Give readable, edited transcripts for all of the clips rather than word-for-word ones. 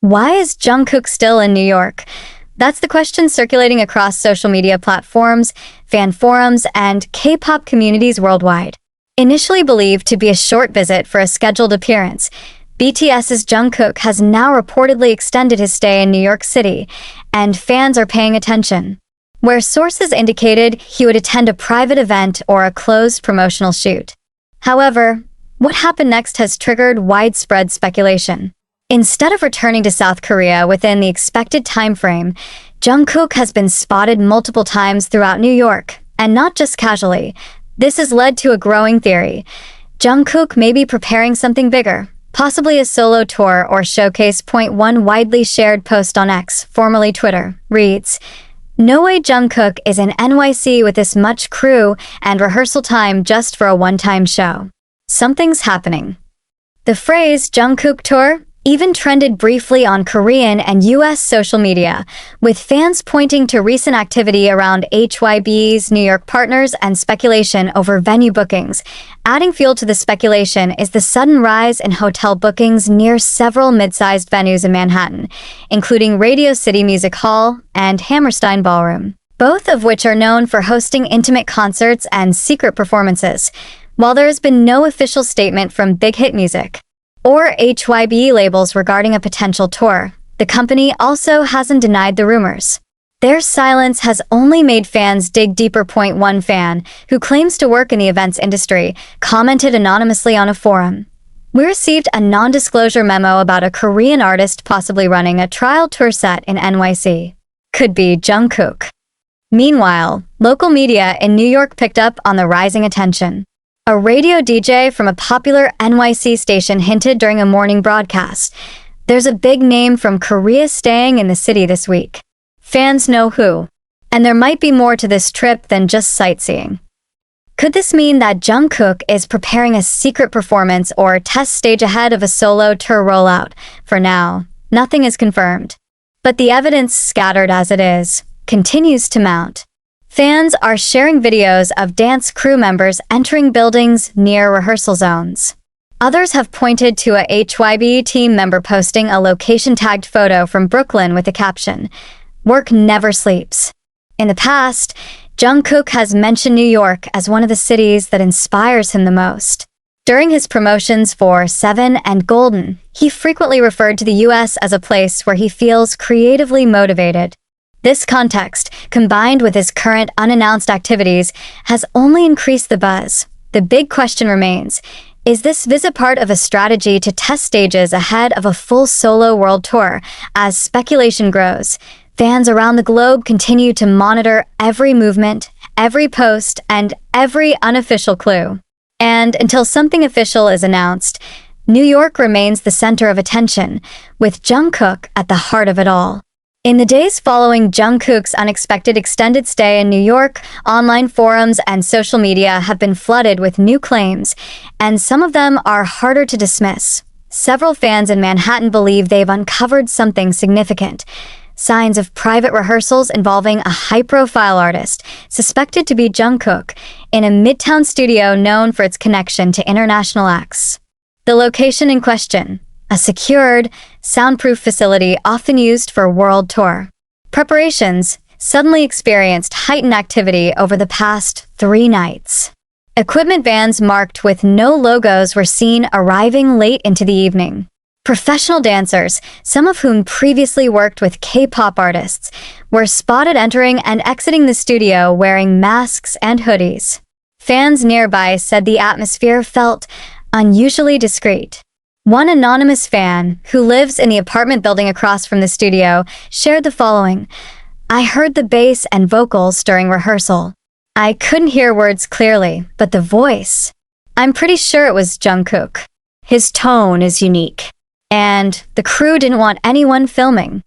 Why is Jungkook still in New York? That's the question circulating across social media platforms, fan forums, and K-pop communities worldwide. Initially believed to be a short visit for a scheduled appearance, BTS's Jungkook has now reportedly extended his stay in New York City, and fans are paying attention. Where sources indicated he would attend a private event or a closed promotional shoot. However, what happened next has triggered widespread speculation. Instead of returning to South Korea within the expected time frame, Jungkook has been spotted multiple times throughout New York, and not just casually. This has led to a growing theory. Jungkook may be preparing something bigger, possibly a solo tour or showcase. One widely shared post on X, formerly Twitter, reads, "No way Jungkook is in NYC with this much crew and rehearsal time just for a one-time show. Something's happening." The phrase Jungkook tour even trended briefly on Korean and US social media, with fans pointing to recent activity around HYB's New York partners and speculation over venue bookings. Adding fuel to the speculation is the sudden rise in hotel bookings near several mid-sized venues in Manhattan, including Radio City Music Hall and Hammerstein Ballroom, both of which are known for hosting intimate concerts and secret performances. While there has been no official statement from Big Hit Music or HYB labels regarding a potential tour, the company also hasn't denied the rumors. Their silence has only made fans dig deeper. One fan, who claims to work in the events industry, commented anonymously on a forum, "We received a non-disclosure memo about a Korean artist possibly running a trial tour set in NYC. Could be Jungkook." Meanwhile, local media in New York picked up on the rising attention. A radio DJ from a popular NYC station hinted during a morning broadcast, "There's a big name from Korea staying in the city this week. Fans know who. And there might be more to this trip than just sightseeing." Could this mean that Jungkook is preparing a secret performance or test stage ahead of a solo tour rollout? For now, nothing is confirmed. But the evidence, scattered as it is, continues to mount. Fans are sharing videos of dance crew members entering buildings near rehearsal zones. Others have pointed to a HYB team member posting a location-tagged photo from Brooklyn with the caption, "Work never sleeps." In the past, Jungkook has mentioned New York as one of the cities that inspires him the most. During his promotions for Seven and Golden, he frequently referred to the US as a place where he feels creatively motivated. This context, combined with his current unannounced activities, has only increased the buzz. The big question remains, is this visit part of a strategy to test stages ahead of a full solo world tour? As speculation grows, fans around the globe continue to monitor every movement, every post, and every unofficial clue. And until something official is announced, New York remains the center of attention, with Jungkook at the heart of it all. In the days following Jungkook's unexpected extended stay in New York, online forums and social media have been flooded with new claims, and some of them are harder to dismiss. Several fans in Manhattan believe they've uncovered something significant. Signs of private rehearsals involving a high-profile artist, suspected to be Jungkook, in a midtown studio known for its connection to international acts. The location in question, a secured, soundproof facility often used for world tour preparations, suddenly experienced heightened activity over the past 3 nights. Equipment vans marked with no logos were seen arriving late into the evening. Professional dancers, some of whom previously worked with K-pop artists, were spotted entering and exiting the studio wearing masks and hoodies. Fans nearby said the atmosphere felt unusually discreet. One anonymous fan, who lives in the apartment building across from the studio, shared the following, "I heard the bass and vocals during rehearsal. I couldn't hear words clearly, but the voice. I'm pretty sure it was Jungkook. His tone is unique. And the crew didn't want anyone filming."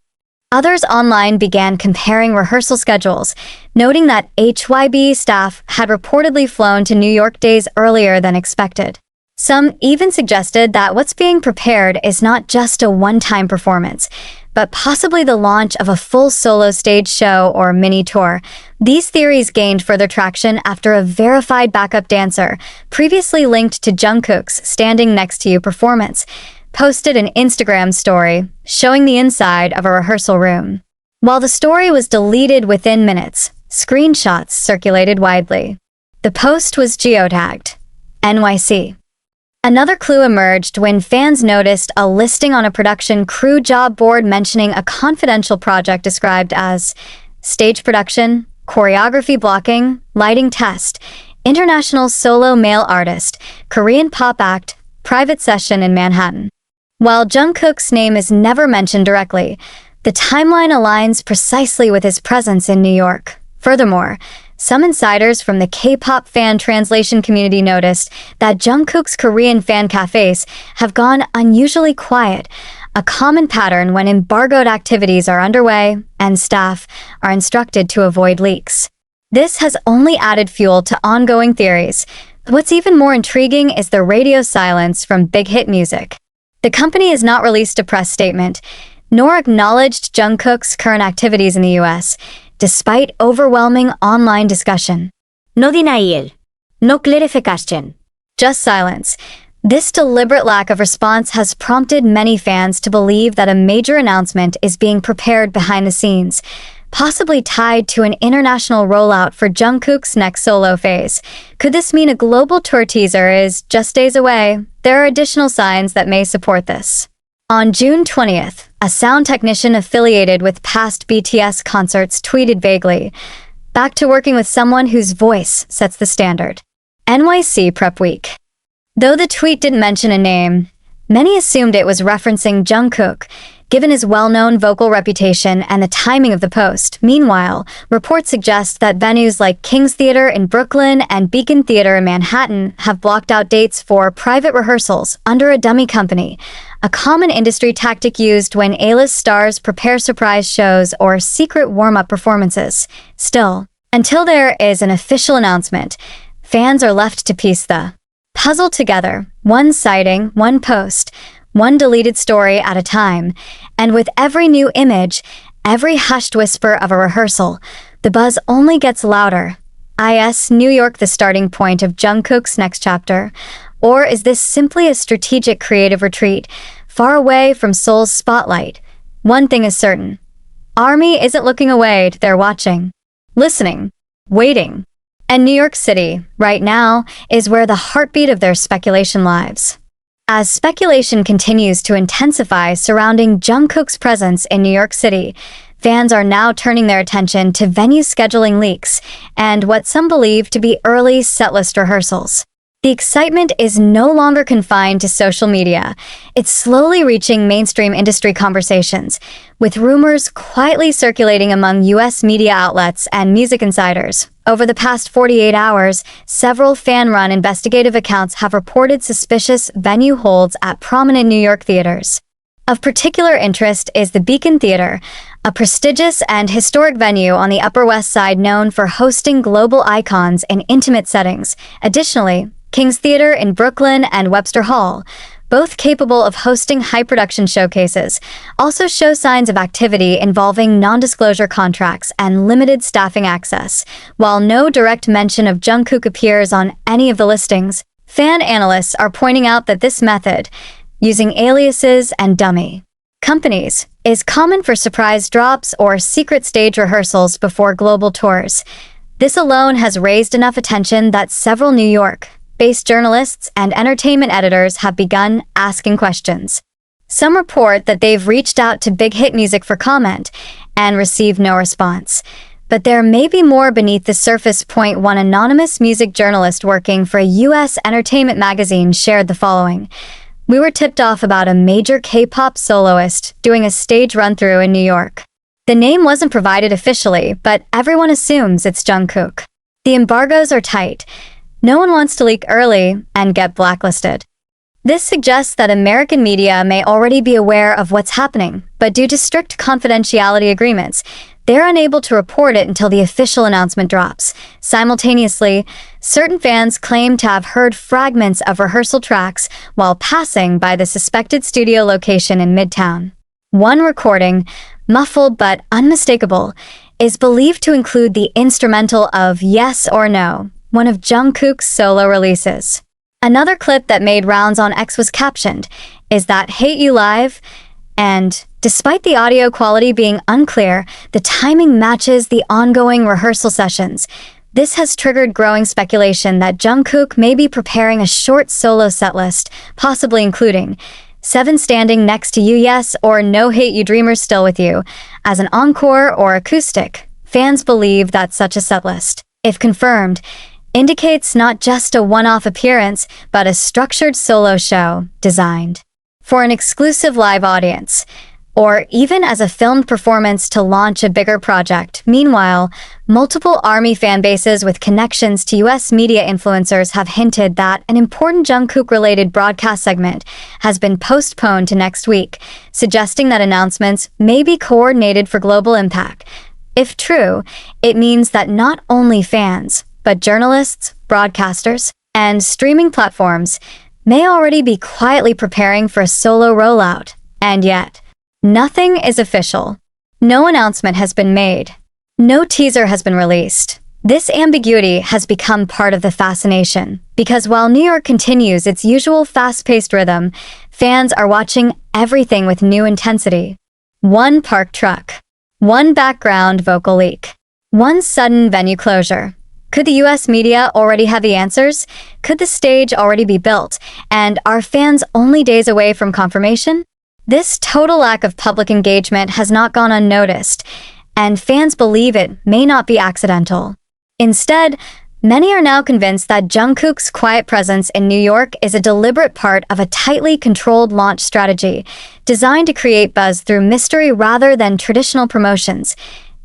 Others online began comparing rehearsal schedules, noting that HYB staff had reportedly flown to New York days earlier than expected. Some even suggested that what's being prepared is not just a one-time performance, but possibly the launch of a full solo stage show or mini tour. These theories gained further traction after a verified backup dancer, previously linked to Jungkook's Standing Next to You performance, posted an Instagram story showing the inside of a rehearsal room. While the story was deleted within minutes, screenshots circulated widely. The post was geotagged NYC. Another clue emerged when fans noticed a listing on a production crew job board mentioning a confidential project described as stage production, choreography blocking, lighting test, international solo male artist, Korean pop act, private session in Manhattan. While Jungkook's name is never mentioned directly, the timeline aligns precisely with his presence in New York. Furthermore, some insiders from the K-pop fan translation community noticed that Jungkook's Korean fan cafes have gone unusually quiet, a common pattern when embargoed activities are underway and staff are instructed to avoid leaks. This has only added fuel to ongoing theories. What's even more intriguing is the radio silence from Big Hit Music. The company has not released a press statement, nor acknowledged Jungkook's current activities in the US, despite overwhelming online discussion. No denial. No clarification. Just silence. This deliberate lack of response has prompted many fans to believe that a major announcement is being prepared behind the scenes, possibly tied to an international rollout for Jungkook's next solo phase. Could this mean a global tour teaser is just days away? There are additional signs that may support this. On June 20th, a sound technician affiliated with past BTS concerts tweeted vaguely, "Back to working with someone whose voice sets the standard." NYC Prep Week. Though the tweet didn't mention a name, many assumed it was referencing Jungkook, given his well-known vocal reputation and the timing of the post. Meanwhile, reports suggest that venues like King's Theater in Brooklyn and Beacon Theater in Manhattan have blocked out dates for private rehearsals under a dummy company, a common industry tactic used when A-list stars prepare surprise shows or secret warm-up performances. Still, until there is an official announcement, fans are left to piece the puzzle together, one sighting, one post, one deleted story at a time, and with every new image, every hushed whisper of a rehearsal, the buzz only gets louder. Is New York the starting point of Jungkook's next chapter? Or is this simply a strategic creative retreat, far away from Seoul's spotlight? One thing is certain. ARMY isn't looking away, they're watching, listening, waiting. And New York City, right now, is where the heartbeat of their speculation lives. As speculation continues to intensify surrounding Jungkook's presence in New York City, fans are now turning their attention to venue scheduling leaks and what some believe to be early setlist rehearsals. The excitement is no longer confined to social media. It's slowly reaching mainstream industry conversations, with rumors quietly circulating among US media outlets and music insiders. Over the past 48 hours, several fan-run investigative accounts have reported suspicious venue holds at prominent New York theaters. Of particular interest is the Beacon Theater, a prestigious and historic venue on the Upper West Side known for hosting global icons in intimate settings. Additionally, King's Theater in Brooklyn and Webster Hall, both capable of hosting high-production showcases, also show signs of activity involving non-disclosure contracts and limited staffing access. While no direct mention of Jungkook appears on any of the listings, fan analysts are pointing out that this method, using aliases and dummy companies, is common for surprise drops or secret stage rehearsals before global tours. This alone has raised enough attention that several New York-based journalists and entertainment editors have begun asking questions. Some report that they've reached out to Big Hit Music for comment and received no response. But there may be more beneath the surface. One anonymous music journalist working for a U.S. entertainment magazine shared the following. "We were tipped off about a major K-pop soloist doing a stage run-through in New York. The name wasn't provided officially, but everyone assumes it's Jungkook. The embargoes are tight. No one wants to leak early and get blacklisted." This suggests that American media may already be aware of what's happening, but due to strict confidentiality agreements, they're unable to report it until the official announcement drops. Simultaneously, certain fans claim to have heard fragments of rehearsal tracks while passing by the suspected studio location in Midtown. One recording, muffled but unmistakable, is believed to include the instrumental of Yes or No, one of Jungkook's solo releases. Another clip that made rounds on X was captioned, Is that Hate You Live? And despite the audio quality being unclear, the timing matches the ongoing rehearsal sessions. This has triggered growing speculation that Jungkook may be preparing a short solo setlist, possibly including Seven Standing Next to You Yes or No Hate You Dreamers Still With You, as an encore or acoustic. Fans believe that such a setlist, if confirmed, indicates not just a one-off appearance, but a structured solo show designed for an exclusive live audience, or even as a filmed performance to launch a bigger project. Meanwhile, multiple ARMY fanbases with connections to US media influencers have hinted that an important Jungkook-related broadcast segment has been postponed to next week, suggesting that announcements may be coordinated for global impact. If true, it means that not only fans, but journalists, broadcasters, and streaming platforms may already be quietly preparing for a solo rollout. And yet, nothing is official. No announcement has been made. No teaser has been released. This ambiguity has become part of the fascination, because while New York continues its usual fast-paced rhythm, fans are watching everything with new intensity. One parked truck. One background vocal leak. One sudden venue closure. Could the US media already have the answers? Could the stage already be built? And are fans only days away from confirmation? This total lack of public engagement has not gone unnoticed, and fans believe it may not be accidental. Instead, many are now convinced that Jungkook's quiet presence in New York is a deliberate part of a tightly controlled launch strategy, designed to create buzz through mystery rather than traditional promotions.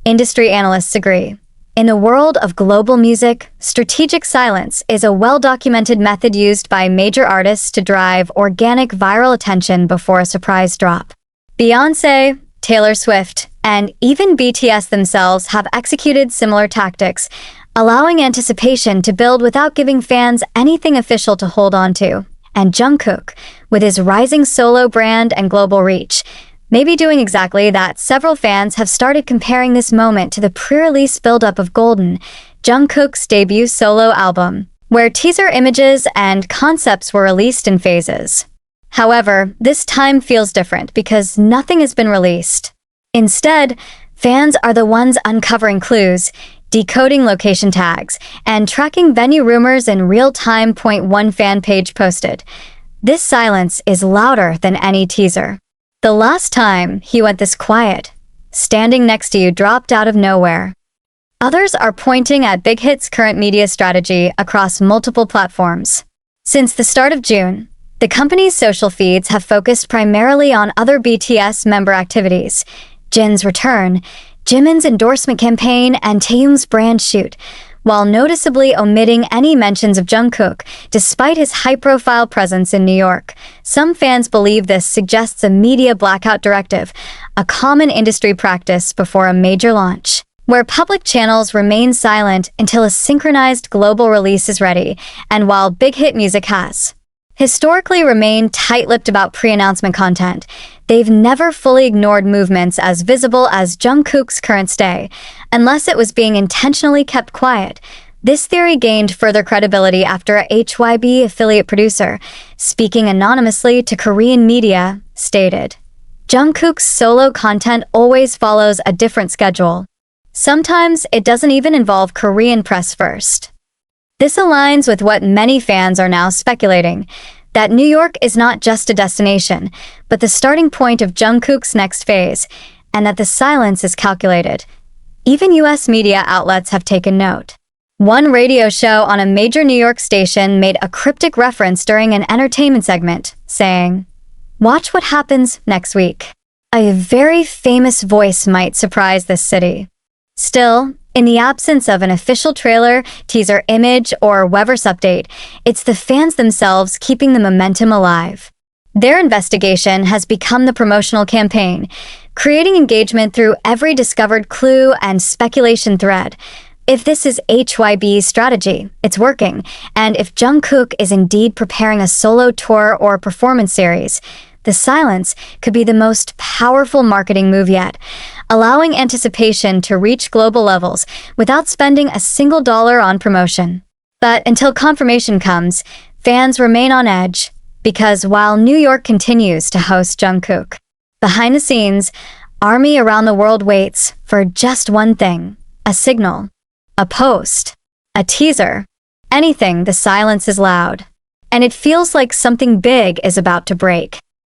Industry analysts agree. In the world of global music, strategic silence is a well-documented method used by major artists to drive organic viral attention before a surprise drop. Beyoncé, Taylor Swift, and even BTS themselves have executed similar tactics, allowing anticipation to build without giving fans anything official to hold on to. And Jungkook, with his rising solo brand and global reach, may be doing exactly that. Several fans have started comparing this moment to the pre-release buildup of Golden, Jungkook's debut solo album, where teaser images and concepts were released in phases. However, this time feels different because nothing has been released. Instead, fans are the ones uncovering clues, decoding location tags, and tracking venue rumors in real time. One fan page posted, "This silence is louder than any teaser. The last time he went this quiet, Standing Next to You dropped out of nowhere." Others are pointing at Big Hit's current media strategy across multiple platforms. Since the start of June, the company's social feeds have focused primarily on other BTS member activities: Jin's return, Jimin's endorsement campaign, and Taehyung's brand shoot, while noticeably omitting any mentions of Jungkook, despite his high-profile presence in New York. Some fans believe this suggests a media blackout directive, a common industry practice before a major launch, where public channels remain silent until a synchronized global release is ready. And while Big Hit Music has historically remained tight-lipped about pre-announcement content, they've never fully ignored movements as visible as Jungkook's current stay, unless it was being intentionally kept quiet. This theory gained further credibility after a HYB affiliate producer, speaking anonymously to Korean media, stated, "Jungkook's solo content always follows a different schedule. Sometimes it doesn't even involve Korean press first." This aligns with what many fans are now speculating, that New York is not just a destination, but the starting point of Jungkook's next phase, and that the silence is calculated. Even US media outlets have taken note. One radio show on a major New York station made a cryptic reference during an entertainment segment, saying, "Watch what happens next week." A very famous voice might surprise this city. Still, in the absence of an official trailer, teaser image, or Weverse update, it's the fans themselves keeping the momentum alive. Their investigation has become the promotional campaign, creating engagement through every discovered clue and speculation thread. If this is HYB's strategy, it's working, and if Jungkook is indeed preparing a solo tour or performance series, the silence could be the most powerful marketing move yet, allowing anticipation to reach global levels without spending a single dollar on promotion. But until confirmation comes, fans remain on edge. Because while New York continues to host Jungkook, behind the scenes, ARMY around the world waits for just one thing: a signal, a post, a teaser. Anything, the silence is loud. And it feels like something big is about to break.